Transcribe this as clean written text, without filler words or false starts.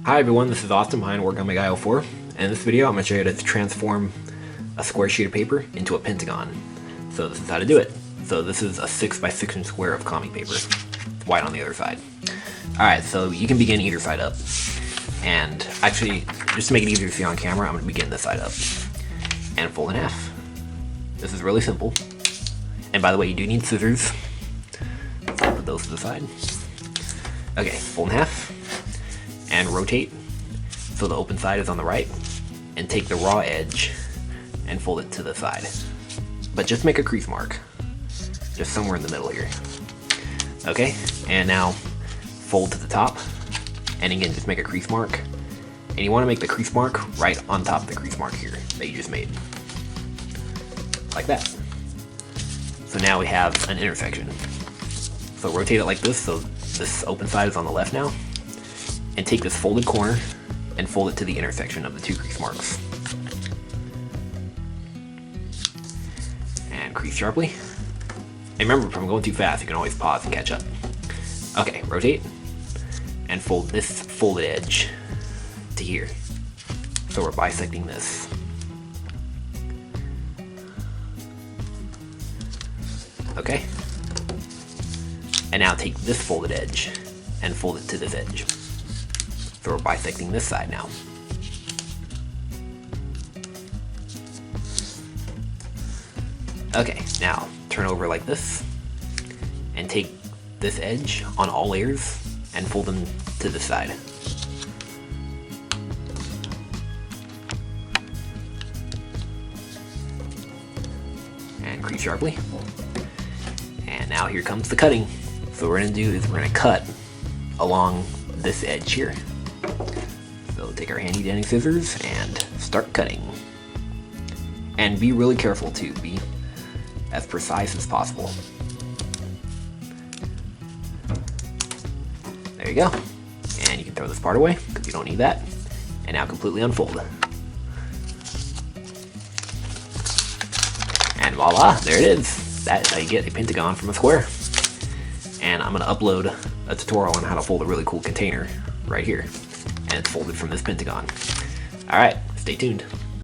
Hi everyone, this is Austin behind Origami Guy 04, and in this video I'm going to show you how to transform a square sheet of paper into a pentagon. So this is how to do it. So this is a 6x6 inch square of comic paper, white on the other side. Alright, so you can begin either side up. And actually, just to make it easier to see on camera, I'm going to begin this side up. And fold in half. This is really simple. And by the way, you do need scissors. So I'll put those to the side. Okay, fold in half. And rotate so the open side is on the right, and take the raw edge and fold it to the side, but just make a crease mark just somewhere in the middle here. Okay, and now fold to the top, and again just make a crease mark, and you want to make the crease mark right on top of the crease mark here that you just made, like that. So now we have an intersection. So rotate it like this so this open side is on the left now, and take this folded corner and fold it to the intersection of the two crease marks. And crease sharply. And remember, if I'm going too fast, you can always pause and catch up. Okay, rotate and fold this folded edge to here. So we're bisecting this. Okay. And now take this folded edge and fold it to this edge. So we're bisecting this side now. Okay, now turn over like this and take this edge on all layers and fold them to this side. And crease sharply. And now here comes the cutting. So what we're going to do is we're going to cut along this edge here. So take our handy dandy scissors and start cutting. And be really careful to be as precise as possible. There you go. And you can throw this part away because you don't need that. And now completely unfold. And voila, there it is. That's how you get a pentagon from a square. And I'm going to upload a tutorial on how to fold a really cool container right here. And it's folded from this pentagon. Alright, stay tuned.